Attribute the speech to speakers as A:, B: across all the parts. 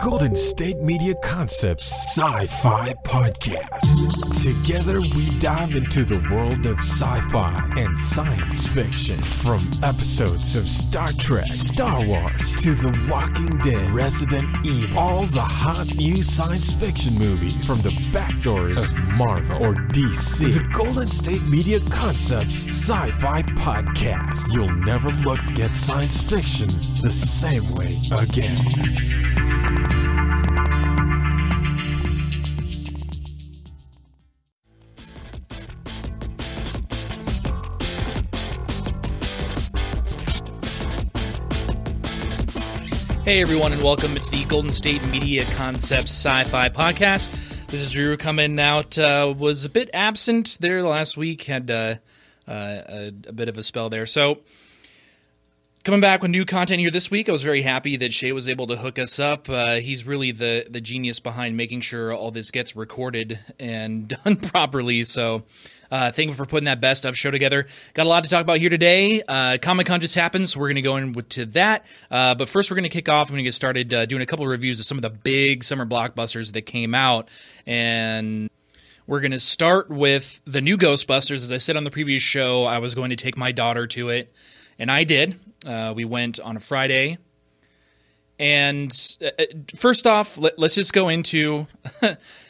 A: Golden State Media Concepts Sci-Fi Podcast. Together we dive into the world of sci-fi and science fiction. From episodes of Star Trek, Star Wars, to The Walking Dead, Resident Evil, all the hot new science fiction movies from the back doors of Marvel or DC. The Golden State Media Concepts Sci-Fi Podcast. You'll never look at science fiction the same way again.
B: Hey everyone, and welcome. It's the Golden State Media Concepts Sci-Fi Podcast. This is Drew coming out. Was a bit absent there last week. Had a bit of a spell there. So coming back with new content here this week. I was very happy that Shay was able to hook us up. He's really the genius behind making sure all this gets recorded and done properly. So thank you for putting that best of show together. Got a lot to talk about here today. Comic-Con just happened, so we're going to go into that. But first, we're going to kick off. I'm going to get started doing a couple of reviews of some of the big summer blockbusters that came out. And we're going to start with the new Ghostbusters. As I said on the previous show, I was going to take my daughter to it, and I did. We went on a Friday. And first off, let's just go into,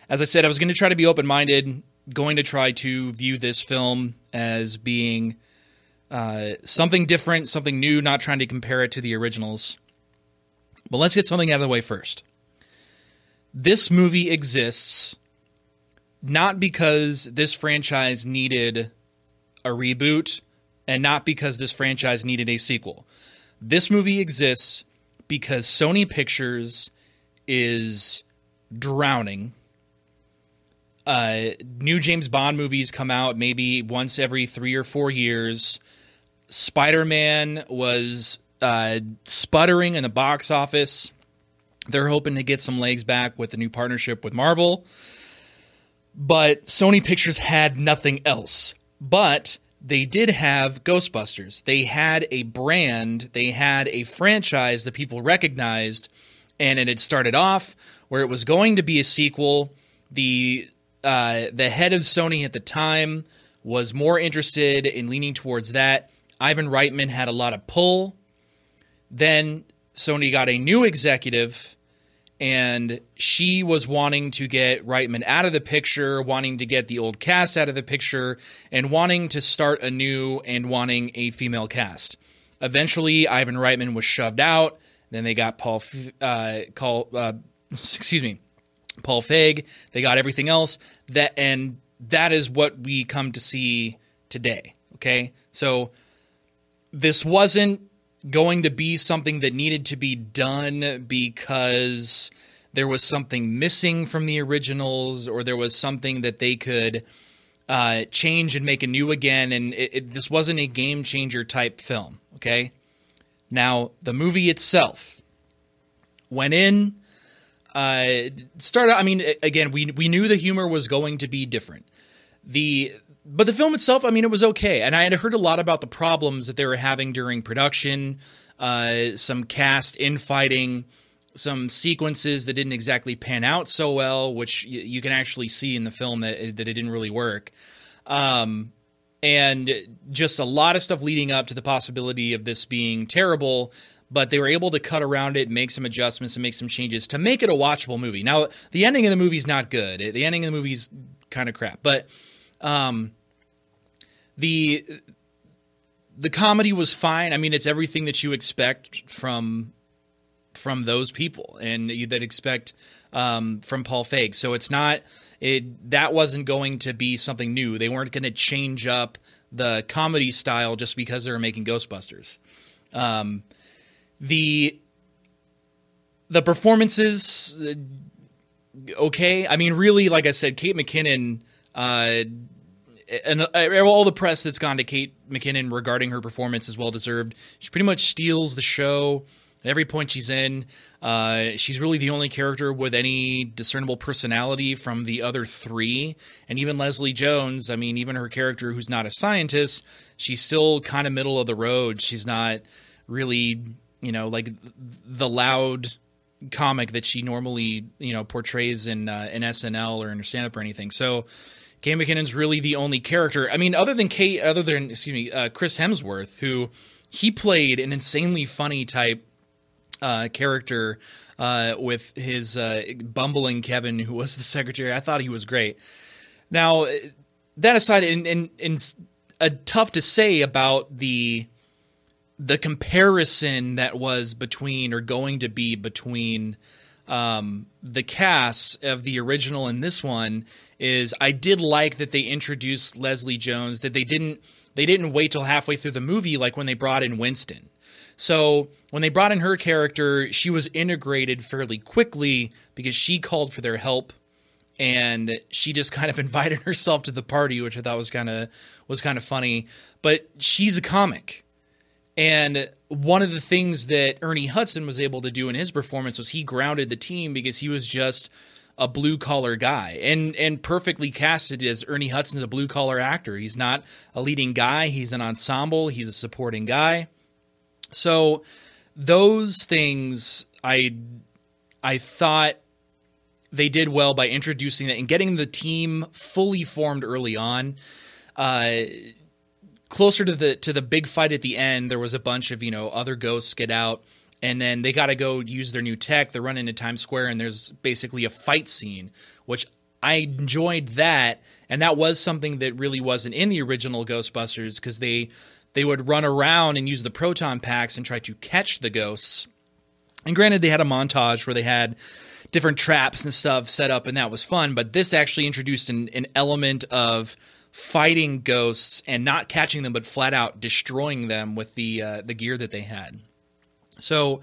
B: as I said, I was going to try to be open-minded, going to try to view this film as being something different, something new, not trying to compare it to the originals. But let's get something out of the way first. This movie exists not because this franchise needed a reboot and not because this franchise needed a sequel. This movie exists because Sony Pictures is drowning. New James Bond movies come out maybe once every 3 or 4 years. Spider-Man was sputtering in the box office. They're hoping to get some legs back with a new partnership with Marvel. But Sony Pictures had nothing else. But they did have Ghostbusters. They had a brand. They had a franchise that people recognized. And it had started off where it was going to be a sequel. The head of Sony at the time was more interested in leaning towards that. Ivan Reitman had a lot of pull. Then Sony got a new executive, and she was wanting to get Reitman out of the picture, wanting to get the old cast out of the picture, and wanting to start anew and wanting a female cast. Eventually, Ivan Reitman was shoved out. Then they got Paul Feig. They got everything else. That is what we come to see today. Okay? So this wasn't going to be something that needed to be done because there was something missing from the originals, or there was something that they could change and make anew again. And this wasn't a game changer type film. Okay? Now, the movie itself went in. Again, we knew the humor was going to be different. But the film itself, it was okay. And I had heard a lot about the problems that they were having during production, some cast infighting, some sequences that didn't exactly pan out so well, which you can actually see in the film that it didn't really work. And just a lot of stuff leading up to the possibility of this being terrible. But they were able to cut around it, make some adjustments, and make some changes to make it a watchable movie. Now, the ending of the movie is not good. The ending of the movie is kind of crap. But the comedy was fine. It's everything that you expect from those people and that expect from Paul Feig. So that wasn't going to be something new. They weren't going to change up the comedy style just because they were making Ghostbusters. The performances, okay. Really, like I said, Kate McKinnon, and all the press that's gone to Kate McKinnon regarding her performance is well deserved. She pretty much steals the show at every point she's in. She's really the only character with any discernible personality from the other three. And even Leslie Jones, even her character who's not a scientist, she's still kind of middle of the road. She's not really, like the loud comic that she normally, portrays in SNL or in her stand-up or anything. So Kate McKinnon's really the only character. I mean, other than Chris Hemsworth, who he played an insanely funny type character with his bumbling Kevin, who was the secretary. I thought he was great. Now, that aside, and tough to say about the comparison that was between, or going to be between, the cast of the original and this one, is I did like that they introduced Leslie Jones, that they didn't wait till halfway through the movie like when they brought in Winston. So when they brought in her character, she was integrated fairly quickly because she called for their help, and she just kind of invited herself to the party, which I thought was kind of funny. But she's a comic. And one of the things that Ernie Hudson was able to do in his performance was he grounded the team because he was just a blue-collar guy, and perfectly casted as Ernie Hudson's a blue-collar actor. He's not a leading guy. He's an ensemble. He's a supporting guy. So those things I thought they did well by introducing that and getting the team fully formed early on. Closer to the big fight at the end, there was a bunch of other ghosts get out, and then they got to go use their new tech. They run into Times Square, and there's basically a fight scene, which I enjoyed that, and that was something that really wasn't in the original Ghostbusters, because they would run around and use the proton packs and try to catch the ghosts. And granted, they had a montage where they had different traps and stuff set up, and that was fun, but this actually introduced an element of fighting ghosts and not catching them, but flat out destroying them with the gear that they had. So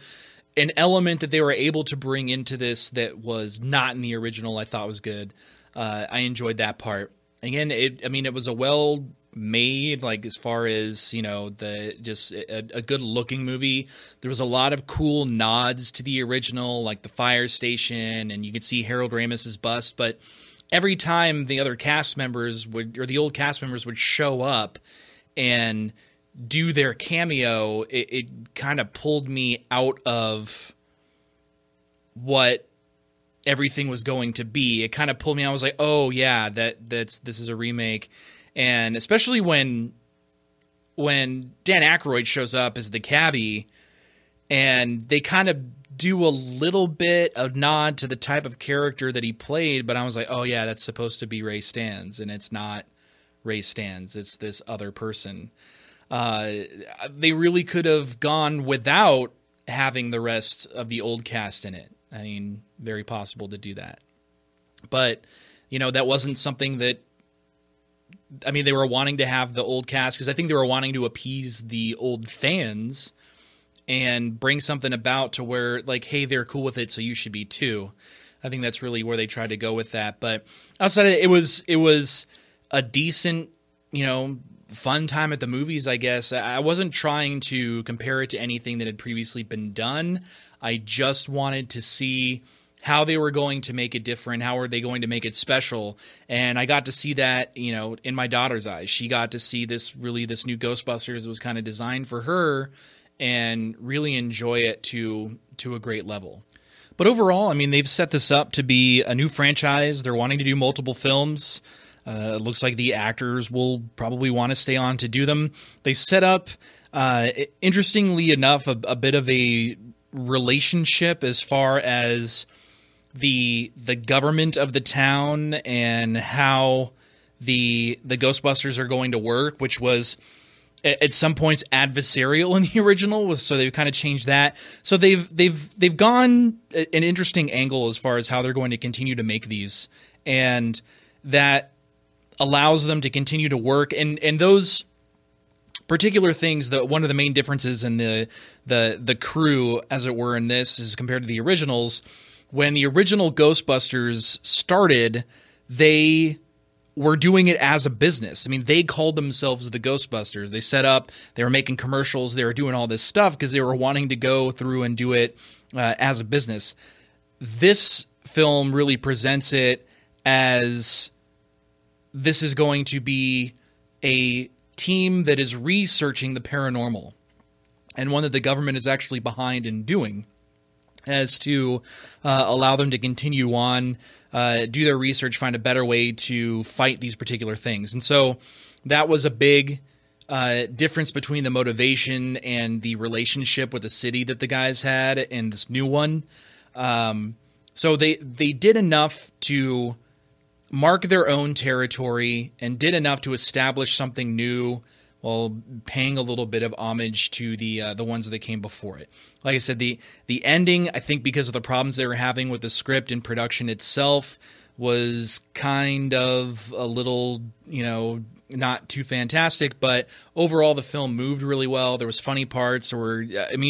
B: an element that they were able to bring into this that was not in the original, I thought was good. I enjoyed that part. Again, it was a well-made, like as far as a good-looking movie. There was a lot of cool nods to the original, like the fire station, and you could see Harold Ramis's bust. But every time the old cast members would show up and do their cameo, it kind of pulled me out of what everything was going to be. It kind of pulled me out. I was like, oh yeah, this is a remake. And especially when Dan Aykroyd shows up as the cabbie, and they kind of do a little bit of nod to the type of character that he played, but I was like, oh yeah, that's supposed to be Ray Stantz, and it's not Ray Stantz. It's this other person. They really could have gone without having the rest of the old cast in it. I mean, very possible to do that. But, that wasn't something that, they were wanting to have the old cast because I think they were wanting to appease the old fans and bring something about to where, like, hey, they're cool with it, so you should be too. I think that's really where they tried to go with that. But outside of it, it was a decent, fun time at the movies, I guess. I wasn't trying to compare it to anything that had previously been done. I just wanted to see how they were going to make it different, how were they going to make it special, and I got to see that, in my daughter's eyes. She got to see this new Ghostbusters that was kind of designed for her, and really enjoy it to a great level. But overall, they've set this up to be a new franchise. They're wanting to do multiple films. It looks like the actors will probably want to stay on to do them. They set up, interestingly enough, a bit of a relationship as far as the government of the town and how the Ghostbusters are going to work, which was at some points adversarial in the original, so they've kind of changed that. So they've gone an interesting angle as far as how they're going to continue to make these, and that allows them to continue to work. And those particular things, one of the main differences in the crew, as it were, in this is compared to the originals. When the original Ghostbusters started, they were doing it as a business. They called themselves the Ghostbusters. They set up, they were making commercials, they were doing all this stuff because they were wanting to go through and do it as a business. This film really presents it as this is going to be a team that is researching the paranormal, and one that the government is actually behind in doing. as to allow them to continue on, do their research, find a better way to fight these particular things. And so that was a big difference between the motivation and the relationship with the city that the guys had and this new one. So they did enough to mark their own territory and did enough to establish something new while paying a little bit of homage to the ones that came before it. Like I said, the ending, I think because of the problems they were having with the script and production itself, was kind of a little, not too fantastic, but overall the film moved really well. There was funny parts,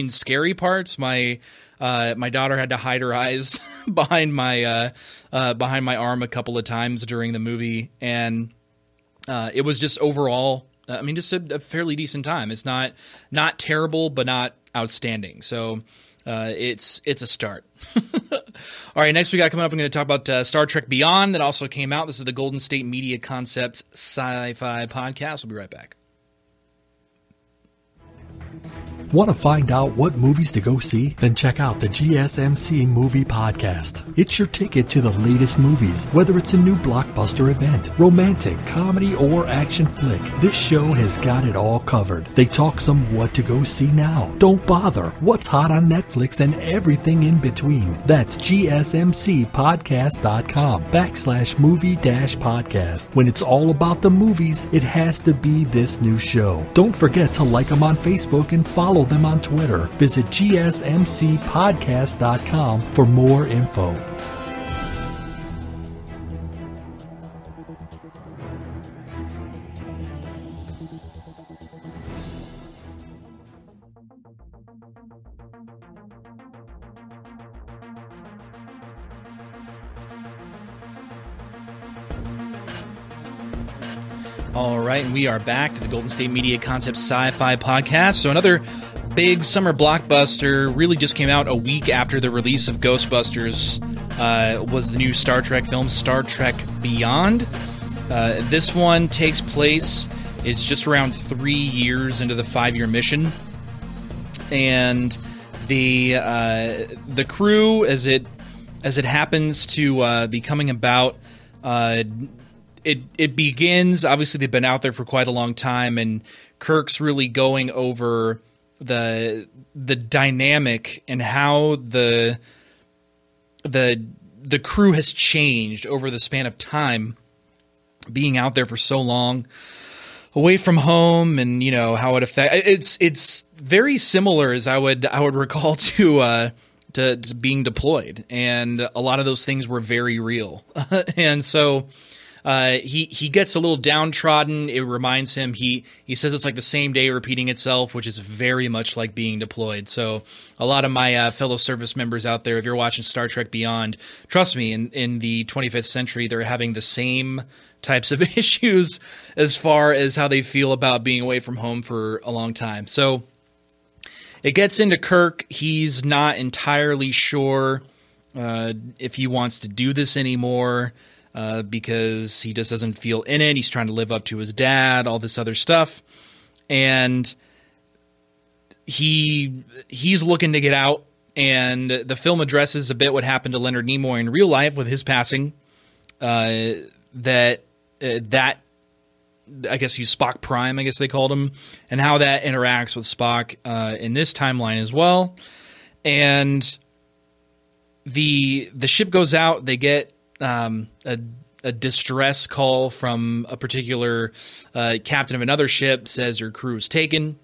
B: scary parts. My daughter had to hide her eyes behind my arm a couple of times during the movie, and it was just overall, just a fairly decent time. It's not terrible, but not outstanding. So it's a start. All right, next we got coming up, I'm going to talk about Star Trek Beyond that also came out. This is the Golden State Media Concepts Sci-Fi podcast. We'll be right back.
C: Want to find out what movies to go see? Then check out the GSMC Movie Podcast. It's your ticket to the latest movies, whether it's a new blockbuster event, romantic, comedy, or action flick. This show has got it all covered. They talk some what to go see now, don't bother, what's hot on Netflix, and everything in between. That's gsmcpodcast.com/movie-podcast. When it's all about the movies, it has to be this new show. Don't forget to like them on Facebook and follow them on Twitter. Visit gsmcpodcast.com for more info.
B: All right, and we are back to the Golden State Media Concepts Sci-Fi podcast. So another big summer blockbuster really just came out a week after the release of Ghostbusters, was the new Star Trek film, Star Trek Beyond. This one takes place, it's just around 3 years into the 5-year mission. And the crew, as it happens to be coming about, it begins, obviously they've been out there for quite a long time, and Kirk's really going over the dynamic and how the crew has changed over the span of time, being out there for so long, away from home, and how it affects. It's very similar, as I would recall, to being deployed, and a lot of those things were very real, and so. He gets a little downtrodden. It reminds him, he says it's like the same day repeating itself, which is very much like being deployed. So a lot of my fellow service members out there, if you're watching Star Trek Beyond, trust me, in the 25th century, they're having the same types of issues as far as how they feel about being away from home for a long time. So it gets into Kirk. He's not entirely sure if he wants to do this anymore. Because he just doesn't feel in it. He's trying to live up to his dad, all this other stuff. And he's looking to get out. And the film addresses a bit what happened to Leonard Nimoy in real life with his passing. That I guess he's Spock Prime, I guess they called him. And how that interacts with Spock in this timeline as well. And the ship goes out. They get a distress call from a particular captain of another ship, says your crew is taken,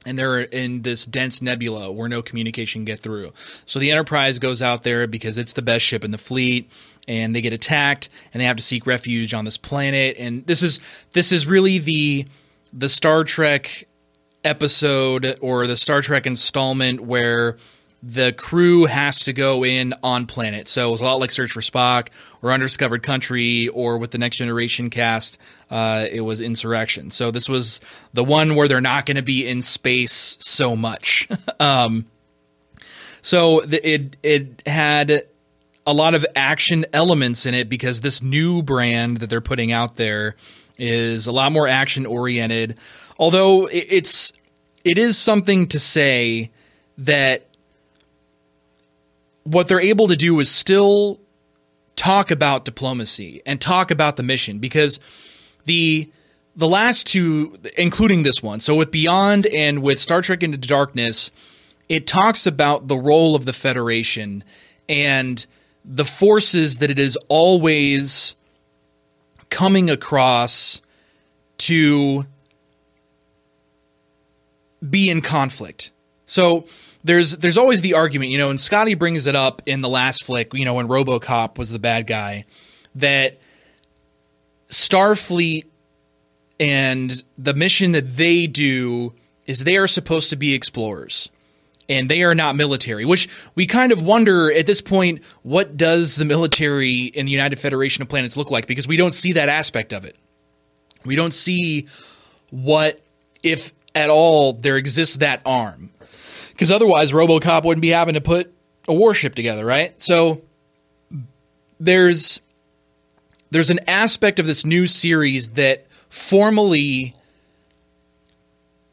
B: and they're in this dense nebula where no communication can get through. So the Enterprise goes out there because it's the best ship in the fleet, and they get attacked, and they have to seek refuge on this planet. And this is really the Star Trek episode, or the Star Trek installment, where the crew has to go in on planet. So it was a lot like Search for Spock or Undiscovered Country, or with the Next Generation cast, it was Insurrection. So this was the one where they're not going to be in space so much. So it had a lot of action elements in it, because this new brand that they're putting out there is a lot more action oriented. Although it is something to say that what they're able to do is still talk about diplomacy and talk about the mission, because the last two, including this one, so with Beyond and with Star Trek Into Darkness, it talks about the role of the Federation and the forces that it is always coming across to be in conflict. So there's always the argument, and Scotty brings it up in the last flick, when RoboCop was the bad guy, that Starfleet and the mission that they do is they are supposed to be explorers, and they are not military, which we kind of wonder at this point, what does the military in the United Federation of Planets look like? Because we don't see that aspect of it. We don't see what, if at all, there exists that arm. Because otherwise, RoboCop wouldn't be having to put a warship together, right? So there's an aspect of this new series that formally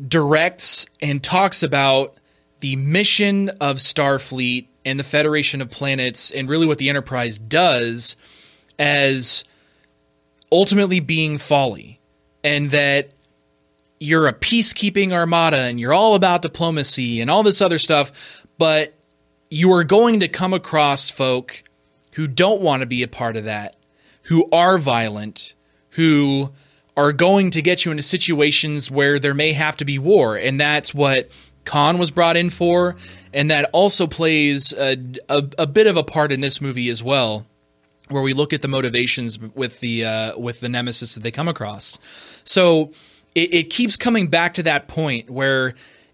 B: directs and talks about the mission of Starfleet and the Federation of Planets, and really what the Enterprise does, as ultimately being folly, and that you're a peacekeeping armada and you're all about diplomacy and all this other stuff, but you are going to come across folk who don't want to be a part of that, who are violent, who are going to get you into situations where there may have to be war. And that's what Khan was brought in for, and that also plays a bit of a part in this movie as well, where we look at the motivations with the nemesis that they come across. So it keeps coming back to that point where,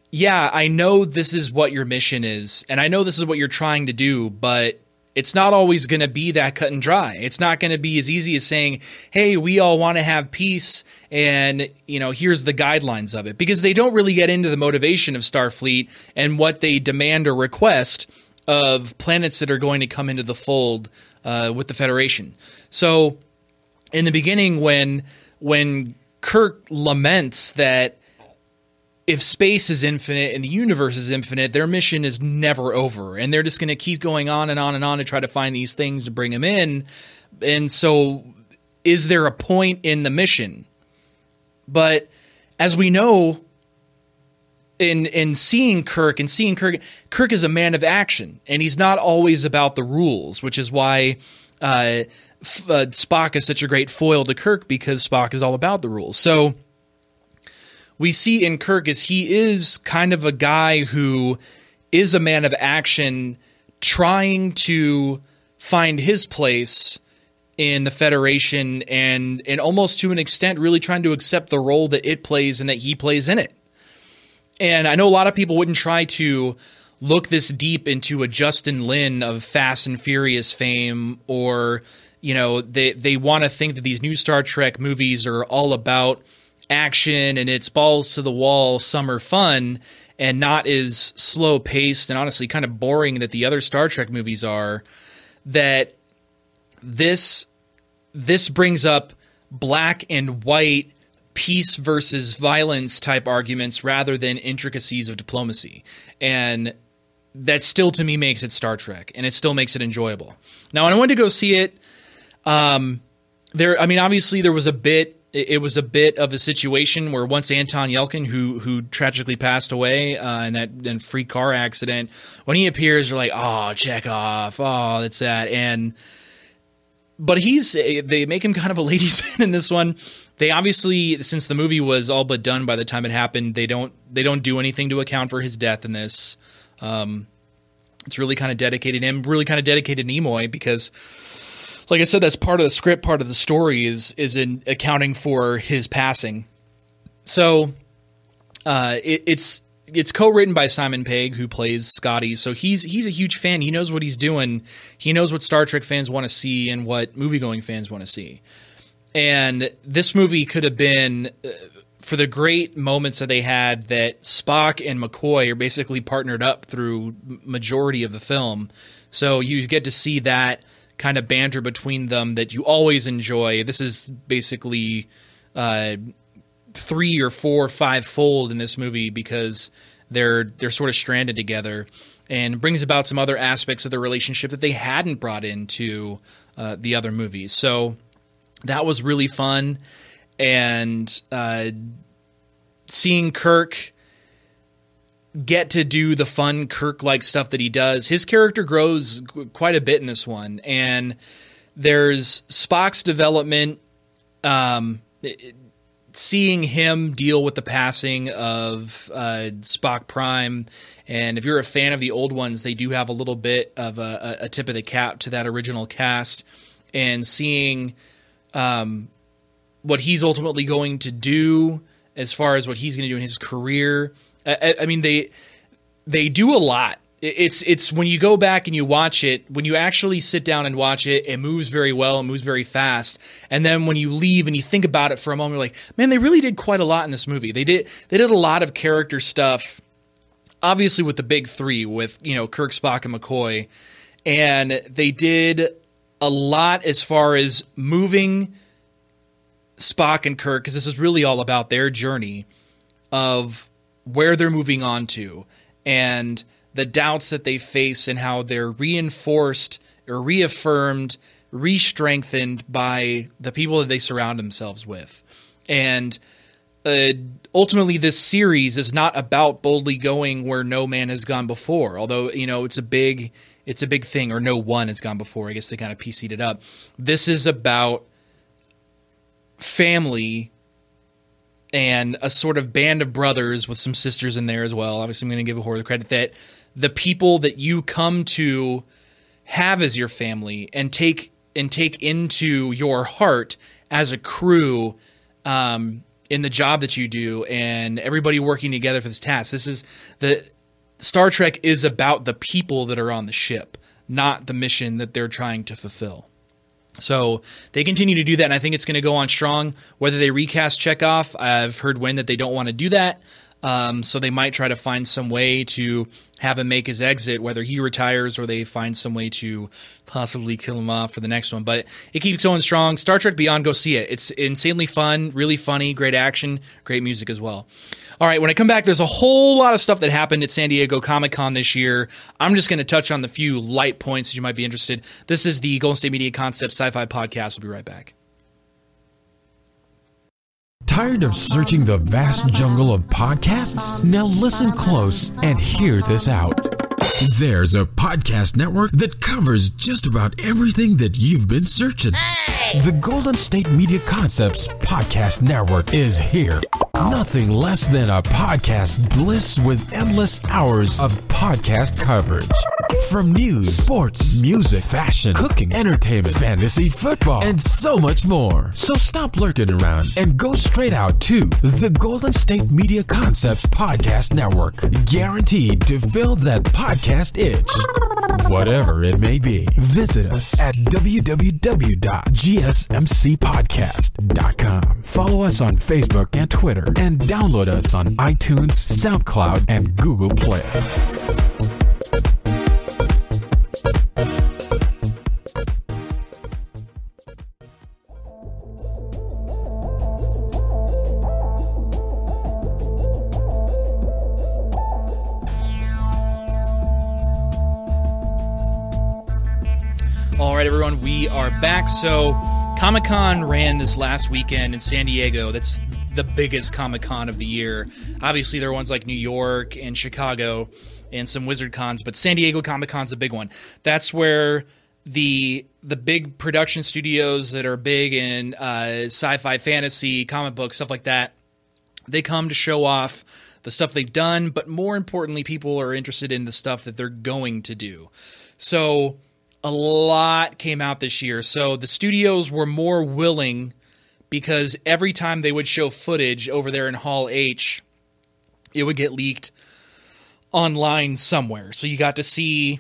B: yeah, I know this is what your mission is, and I know this is what you're trying to do, but it's not always going to be that cut and dry. It's not going to be as easy as saying, hey, we all want to have peace, and here's the guidelines of it. Because they don't really get into the motivation of Starfleet and what they demand or request of planets that are going to come into the fold with the Federation. So in the beginning, when Kirk laments that if space is infinite and the universe is infinite, their mission is never over, and they're just going to keep going on and on and on to try to find these things to bring them in. And so is there a point in the mission? But as we know, in seeing Kirk, Kirk is a man of action, and he's not always about the rules, which is why Spock is such a great foil to Kirk, because Spock is all about the rules. So we see in Kirk as he is kind of a guy who is a man of action, trying to find his place in the Federation, and almost to an extent really trying to accept the role that it plays and that he plays in it. And I know a lot of people wouldn't try to look this deep into a Justin Lin of Fast and Furious fame, or they want to think that these new Star Trek movies are all about action and it's balls to the wall summer fun, and not as slow paced and honestly kind of boring that the other Star Trek movies are. That this brings up black and white peace versus violence type arguments rather than intricacies of diplomacy. And that still, to me, makes it Star Trek, and it still makes it enjoyable. Now, when I went to go see it, obviously there was a bit. It was a bit of a situation where once Anton Yelkin, who tragically passed away in that freak car accident, when he appears, they're like, "Oh, Chekhov, oh, that's that." But they make him kind of a ladies' man in this one. They obviously, since the movie was all but done by the time it happened, they don't do anything to account for his death in this. It's really kind of dedicated him, really kind of dedicated Nimoy, because, like I said, that's part of the script, part of the story is in accounting for his passing. So it's co-written by Simon Pegg, who plays Scotty. So he's a huge fan. He knows what he's doing. He knows what Star Trek fans want to see and what movie-going fans want to see. And this movie could have been, for the great moments that they had, that Spock and McCoy are basically partnered up through majority of the film. So you get to see that kind of banter between them that you always enjoy. This is basically 3 or 4 or 5 fold in this movie, because they're sort of stranded together, and brings about some other aspects of the relationship that they hadn't brought into the other movies. So that was really fun, and seeing Kirk get to do the fun Kirk-like stuff that he does. His character grows quite a bit in this one, and there's Spock's development, seeing him deal with the passing of Spock Prime. And if you're a fan of the old ones, they do have a little bit of a tip of the cap to that original cast, and seeing what he's ultimately going to do as far as what he's going to do in his career. I mean, they do a lot. It's when you go back and you watch it, when you actually sit down and watch it, it moves very well, it moves very fast. And then when you leave and you think about it for a moment, you're like, man, they really did quite a lot in this movie. They did a lot of character stuff, obviously with the big three, with, you know, Kirk, Spock, and McCoy. And they did a lot as far as moving Spock and Kirk, because this is really all about their journey of where they're moving on to, and the doubts that they face, and how they're reinforced or reaffirmed, re-strengthened by the people that they surround themselves with. And ultimately, this series is not about boldly going where no man has gone before, although, you know, it's a big thing, or no one has gone before. I guess they kind of PC'd it up. This is about family and a sort of band of brothers with some sisters in there as well. Obviously, I'm going to give Uhura the credit that the people that you come to have as your family and take into your heart as a crew in the job that you do, and everybody working together for this task. This is the Star Trek is about the people that are on the ship, not the mission that they're trying to fulfill. So they continue to do that, and I think it's going to go on strong. Whether they recast Chekhov, I've heard that they don't want to do that. So they might try to find some way to have him make his exit, whether he retires or they find some way to possibly kill him off for the next one. But it keeps going strong. Star Trek Beyond, go see it. It's insanely fun, really funny, great action, great music as well. All right, when I come back, there's a whole lot of stuff that happened at San Diego Comic-Con this year. I'm just going to touch on the few light points that you might be interested. This is the Golden State Media Concepts Sci-Fi Podcast. We'll be right back.
A: Tired of searching the vast jungle of podcasts? Now listen close and hear this out. There's a podcast network that covers just about everything that you've been searching. Hey! The Golden State Media Concepts Podcast Network is here. Nothing less than a podcast bliss with endless hours of podcast coverage. From news, sports, music, fashion, cooking, entertainment, fantasy, football, and so much more. So stop lurking around and go straight out to the Golden State Media Concepts Podcast Network. Guaranteed to fill that podcast itch. Whatever it may be. Visit us at www.gsmcpodcast.com. Follow us on Facebook and Twitter, and download us on iTunes, SoundCloud, and Google Play.
B: All right, everyone, we are back. So Comic-Con ran this last weekend in San Diego. That's the biggest Comic-Con of the year. Obviously, there are ones like New York and Chicago and some Wizard Cons, but San Diego Comic-Con's a big one. That's where the big production studios that are big in sci-fi, fantasy, comic books, stuff like that, they come to show off the stuff they've done, but more importantly, people are interested in the stuff that they're going to do. So a lot came out this year. So the studios were more willing, because every time they would show footage over there in Hall H, it would get leaked online somewhere. So you got to see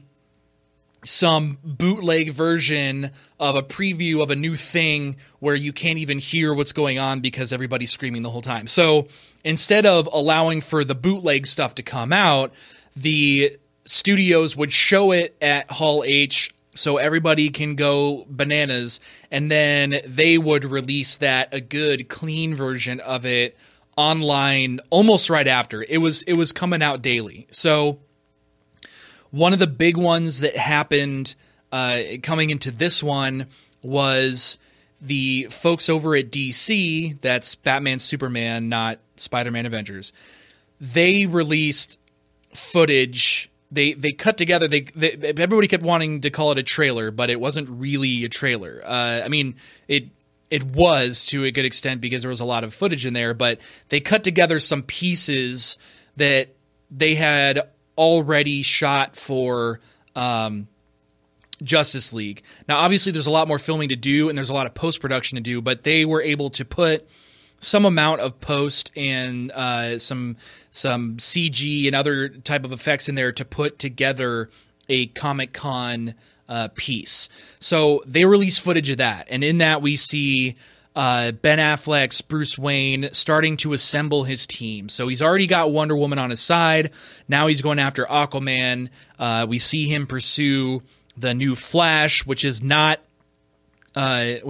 B: some bootleg version of a preview of a new thing where you can't even hear what's going on because everybody's screaming the whole time. So instead of allowing for the bootleg stuff to come out, the studios would show it at Hall H so everybody can go bananas, and then they would release a good, clean version of it online almost right after. It was coming out daily. So one of the big ones that happened coming into this one was the folks over at DC, that's Batman, Superman, not Spider-Man Avengers. They released footage. They cut together. Everybody kept wanting to call it a trailer, but it wasn't really a trailer. I mean, it was to a good extent because there was a lot of footage in there, but they cut together some pieces that they had already shot for Justice League. Now, obviously, there's a lot more filming to do, and there's a lot of post-production to do, but they were able to put some amount of post and some CG and other type of effects in there to put together a Comic-Con piece. So they released footage of that, and in that we see Ben Affleck's Bruce Wayne starting to assemble his team. So he's already got Wonder Woman on his side. Now he's going after Aquaman. We see him pursue the new Flash, which is not the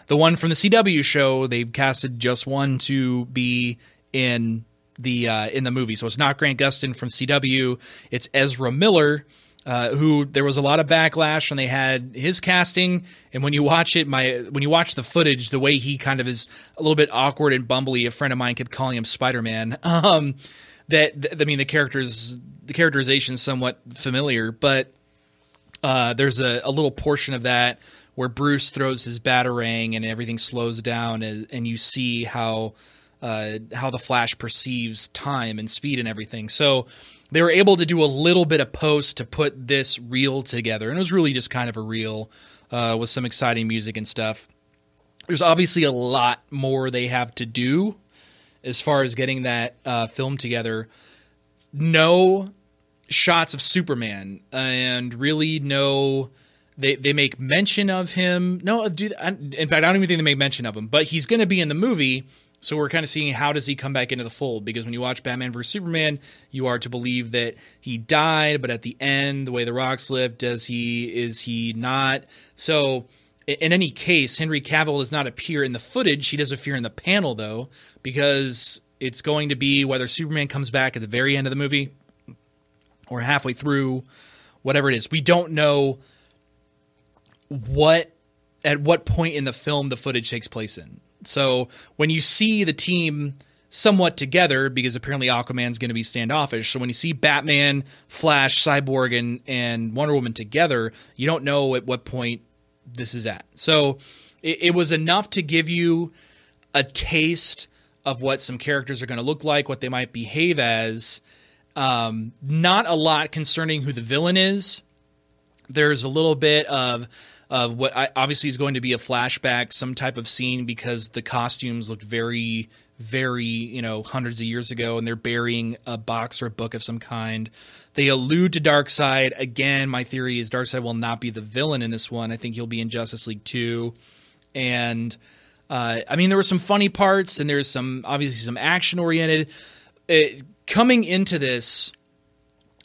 B: one from the CW show. They've casted just one to be in the movie. So it's not Grant Gustin from CW. It's Ezra Miller, who there was a lot of backlash when they had his casting. And when you watch the footage, the way he kind of is a little bit awkward and bumbly. A friend of mine kept calling him Spider-Man. The characterization is somewhat familiar, but there's a little portion of that where Bruce throws his batarang and everything slows down, and you see how the Flash perceives time and speed and everything. So they were able to do a little bit of post to put this reel together, and it was really just kind of a reel with some exciting music and stuff. There's obviously a lot more they have to do as far as getting that film together. No shots of Superman, and really no... They make mention of him. No, in fact, I don't even think they make mention of him. But he's going to be in the movie, so we're kind of seeing how does he come back into the fold. Because when you watch Batman vs. Superman, you are to believe that he died, but at the end, the way the rocks live, is he not? So in any case, Henry Cavill does not appear in the footage. He does appear in the panel, though, because it's going to be whether Superman comes back at the very end of the movie or halfway through, whatever it is. We don't know at what point in the film the footage takes place in. So when you see the team somewhat together, because apparently Aquaman's going to be standoffish, so when you see Batman, Flash, Cyborg, and Wonder Woman together, you don't know at what point this is at. So it was enough to give you a taste of what some characters are going to look like, what they might behave as. Not a lot concerning who the villain is. There's a little bit of what obviously is going to be a flashback, some type of scene, because the costumes looked very, very, hundreds of years ago, and they're burying a box or a book of some kind. They allude to Darkseid. Again, my theory is Darkseid will not be the villain in this one. I think he'll be in Justice League 2. And, there were some funny parts, and there's obviously some action-oriented. Coming into this,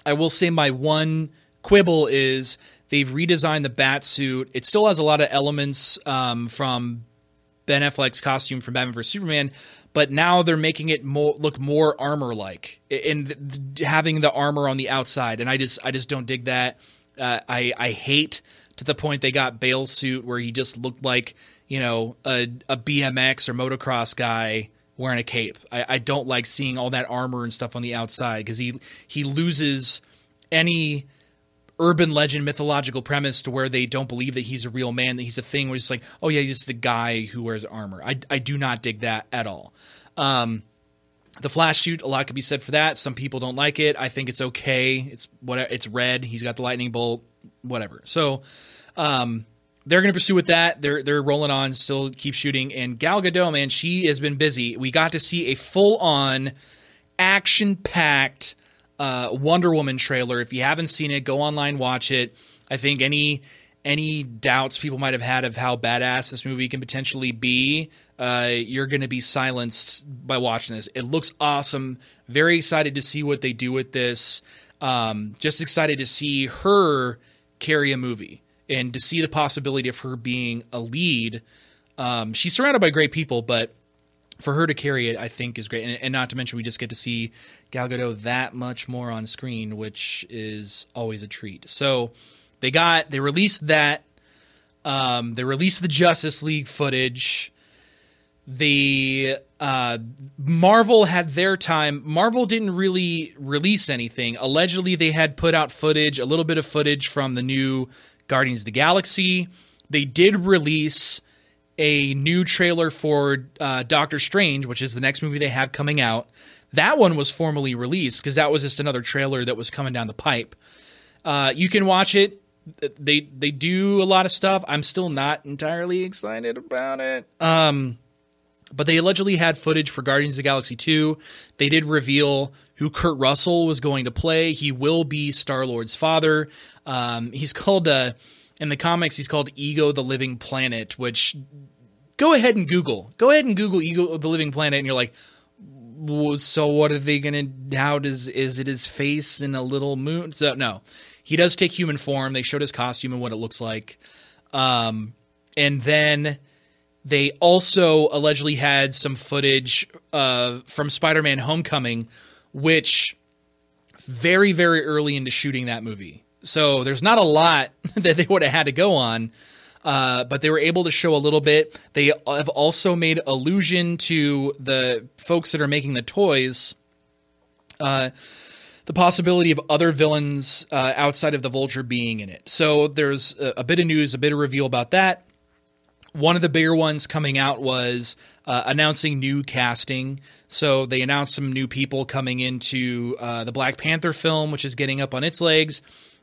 B: I will say my one quibble is they've redesigned the bat suit. It still has a lot of elements from Ben Affleck's costume from Batman vs. Superman, but now they're making it look more armor-like, and having the armor on the outside. And I just don't dig that. I hate to the point they got Bale's suit where he just looked like a BMX or motocross guy wearing a cape. I don't like seeing all that armor and stuff on the outside, because he loses any urban legend mythological premise to where they don't believe that he's a real man, that he's a thing where it's like, oh yeah, he's just a guy who wears armor. I do not dig that at all. The Flash suit, a lot could be said for that. Some people don't like it. I think it's okay. It's red. He's got the lightning bolt, whatever. So they're going to pursue with that. They're rolling on, still keep shooting. And Gal Gadot, man, she has been busy. We got to see a full-on action-packed Wonder Woman trailer. If you haven't seen it, go online, watch it. I think any doubts people might have had of how badass this movie can potentially be, you're going to be silenced by watching this. It looks awesome. Very excited to see what they do with this. Just excited to see her carry a movie and to see the possibility of her being a lead. She's surrounded by great people, but for her to carry it, I think is great. And not to mention, we just get to see Gal Gadot that much more on screen, which is always a treat. So they released that. They released the Justice League footage. Marvel had their time. Marvel didn't really release anything. Allegedly, they had put out a little bit of footage from the new Guardians of the Galaxy. They did release a new trailer for Doctor Strange, which is the next movie they have coming out. That one was formally released because that was just another trailer that was coming down the pipe. You can watch it. They do a lot of stuff. I'm still not entirely excited about it. But they allegedly had footage for Guardians of the Galaxy 2. They did reveal who Kurt Russell was going to play. He will be Star-Lord's father. He's called, in the comics, he's called Ego the Living Planet, which go ahead and Google Ego the Living Planet, and you're like, so what are they going to, is it his face in a little moon? So no, he does take human form. They showed his costume and what it looks like. And then they also allegedly had some footage from Spider-Man Homecoming, which very, very early into shooting that movie. So there's not a lot that they would have had to go on, but they were able to show a little bit. They have also made allusion to the folks that are making the toys, the possibility of other villains outside of the Vulture being in it. So there's a bit of news, a bit of reveal about that. One of the bigger ones coming out was announcing new casting. So they announced some new people coming into the Black Panther film, which is getting up on its legs.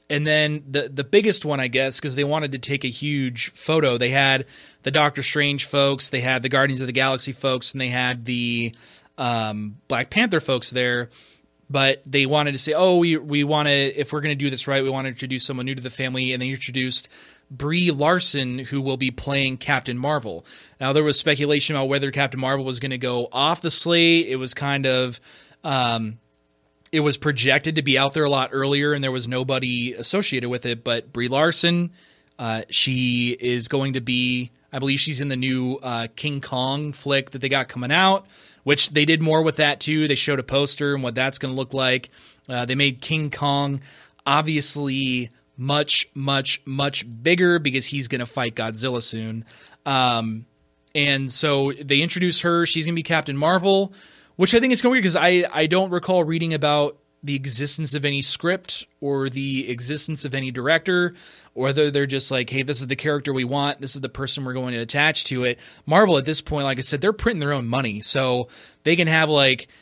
B: And then the biggest one, I guess, because they wanted to take a huge photo. They had the Doctor Strange folks, they had the Guardians of the Galaxy folks, and they had the Black Panther folks there. But they wanted to say, we want to, if we're going to do this right, we want to introduce someone new to the family. And they introduced Brie Larson, who will be playing Captain Marvel. Now, there was speculation about whether Captain Marvel was going to go off the slate. It was kind of, it was projected to be out there a lot earlier, and there was nobody associated with it. But Brie Larson, she is going to be, I believe she's in the new King Kong flick that they got coming out, which they did more with that too. They showed a poster and what that's going to look like. They made King Kong obviously much, much, much bigger because he's going to fight Godzilla soon. And so they introduced her. She's going to be Captain Marvel, which I think is going to be weird because I don't recall reading about the existence of any script or the existence of any director, or whether they're just like, hey, this is the character we want. This is the person we're going to attach to it. Marvel at this point, like I said, they're printing their own money. So they can have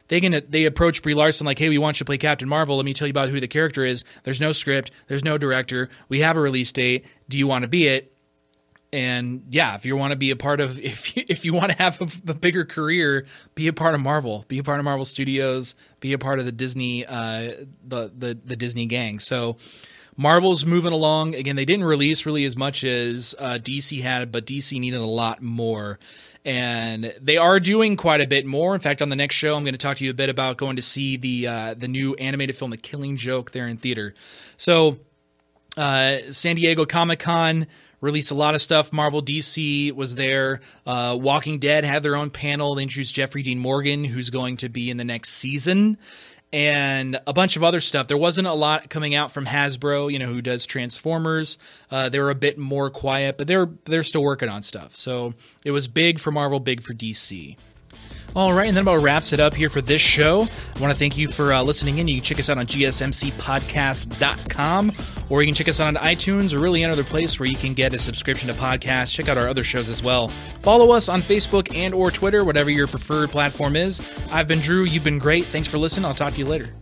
B: they approach Brie Larson like, hey, we want you to play Captain Marvel. Let me tell you about who the character is. There's no script. There's no director. We have a release date. Do you want to be it? And yeah, if you want to be a part of, if you want to have a bigger career, be a part of Marvel, be a part of Marvel Studios, be a part of the Disney, the Disney gang. So Marvel's moving along. Again, they didn't release really as much as DC had, but DC needed a lot more. And they are doing quite a bit more. In fact, on the next show, I'm going to talk to you a bit about going to see the new animated film, The Killing Joke, there in theater. So San Diego Comic-Con released a lot of stuff. Marvel, DC was there. Walking Dead had their own panel. They introduced Jeffrey Dean Morgan, who's going to be in the next season, and a bunch of other stuff. There wasn't a lot coming out from Hasbro, who does Transformers. They were a bit more quiet, but they're still working on stuff. So it was big for Marvel, big for DC. All right, and that about wraps it up here for this show. I want to thank you for listening in. You can check us out on GSMCpodcast.com, or you can check us out on iTunes, or really any other place where you can get a subscription to podcasts. Check out our other shows as well. Follow us on Facebook and or Twitter, whatever your preferred platform is. I've been Drew. You've been great. Thanks for listening. I'll talk to you later.